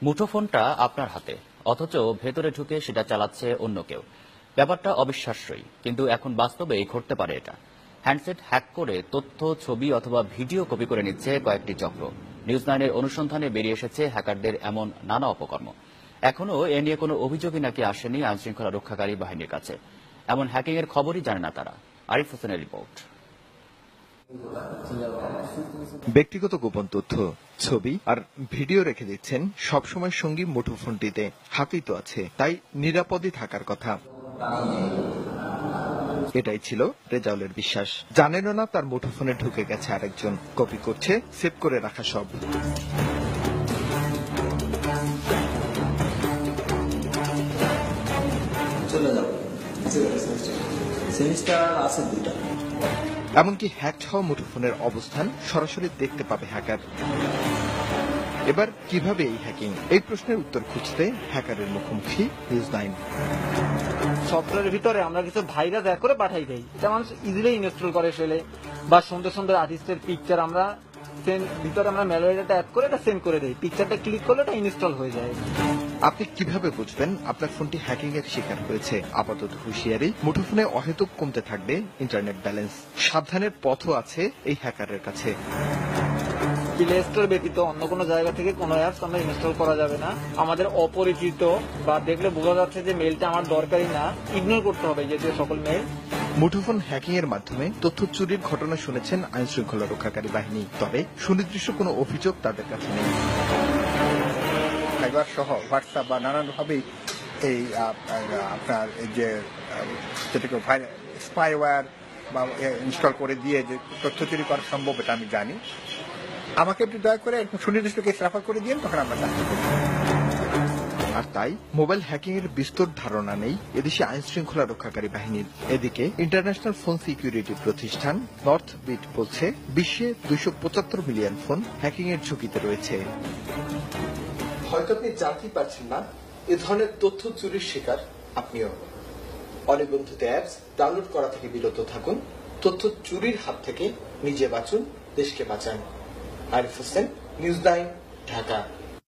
মুঠোফোনটা আপনার হাতে, অথচ ভেতরে ঢুকে সেটা চালাচ্ছে অন্য কেউ। ব্যাপারটা অবিশ্বাস্যই, কিন্তু এখন বাস্তবেই ঘটতে পারে এটা। হ্যান্ডসেট হ্যাক করে তথ্য, ছবি অথবা ভিডিও কপি করে নিচ্ছে কয়েকটি চক্র। নিউজ 9-এর অনুসন্ধানে বেরিয়ে এসেছে হ্যাকারদের এমন নানা অপকর্ম। এখনো এ নিয়ে কোনো অভিযোগই নাকি আসেনি আইনশৃঙ্খলা রক্ষাকারী বাহিনীর কাছে। এমন হ্যাকিংয়ের খবরই জানে না তারা। আরিফ হোসেনের রিপোর্ট। ব্যক্তিগত গোপন তথ্য, ছবি আর ভিডিও রেখে দিচ্ছেন সবসময় সঙ্গী মুঠোফোনটিতে। হাতেই তো আছে, তাই নিরাপদই থাকার কথা। এটাই ছিল রেজাউলের বিশ্বাস। জানেনও না তার মুঠোফোনে ঢুকে গেছে আরেকজন, কপি করছে সেভ করে রাখা সব। চলে যাবো, সেমিস্টার আছে 2টা। এমনকি হ্যাকড হওয়া মুঠোফোনের অবস্থান সরাসরি দেখতে পাবে হ্যাকার। এবার কিভাবে এই হ্যাকিং? এই প্রশ্নের উত্তর খুঁজতে হ্যাকারের মুখোমুখি নিউজ 9। সফটওয়্যারের ভিতরে আমরা কিছু ভাইরাস অ্যাড করে পাঠাই দেই, এটা মানুষ ইজিলি ইনস্টল করে ফেলে। বা সুন্দর সুন্দর আর্টিস্টের পিকচার আমরা ভিতরে আমরা ম্যালওয়্যারটা অ্যাড করে এটা সেন্ড করে দেই। পিকচারটা ক্লিক করলে এটা ইনস্টল হয়ে যায়। আপনি কিভাবে বুঝবেন আপনার ফোনটি হ্যাকিং এর শিকার হয়েছে? আপাতত হুঁশিয়ারি, মুঠোফোনে অহেতুক কমতে থাকবে ইন্টারনেট ব্যালেন্স। সাবধানের পথও আছে এই হ্যাকারের কাছে। প্লে স্টোর ব্যতীত অন্য কোনো জায়গা থেকে কোনো অ্যাপস আমরা ইনস্টল করা যাবে না। আমাদের অপরিচিত বা দেখলে বোঝা যাচ্ছে যে মেলটা আমার দরকারি না, ইগনোর করতে হবে যেহেতু সকল মেল। মুঠোফোন হ্যাকিং এর মাধ্যমে তথ্য চুরির ঘটনা শুনেছেন আইন শৃঙ্খলা রক্ষাকারী বাহিনী, তবে সুনির্দিষ্ট কোনো অভিযোগ তাদের কাছে নেই। ফাইবার সহ হোয়াটসঅ্যাপ বা নানানভাবেই এই আপনার এই যে যেটাকে স্পাইওয়্যার বা ইনস্টল করে দিয়ে যে তথ্য চুরি করা সম্ভব, এটা আমি জানি। আমাকে একটু দয়া করে সুনির্দিষ্ট কেস রেফার করে দিন, তখন আমরা কাজ করব। আর তাই মোবাইল হ্যাকিং এর বিস্তর ধারণা নেই এদেশে আইন শৃঙ্খলা রক্ষাকারী বাহিনীর। এদিকে ইন্টারন্যাশনাল ফোন সিকিউরিটি প্রতিষ্ঠান নর্থ বিট বলছে, বিশ্বে 275 মিলিয়ন ফোন হ্যাকিং এর ঝুঁকিতে রয়েছে। হয়তো আপনি জানতেই পারছেন না, এ ধরনের তথ্য চুরির শিকার আপনিও। অনিবন্ধিত অ্যাপস ডাউনলোড করা থেকে বিরত থাকুন। তথ্য চুরির হাত থেকে নিজে বাঁচুন, দেশকে বাঁচান। আরিফ হোসেন, নিউজ 9, ঢাকা।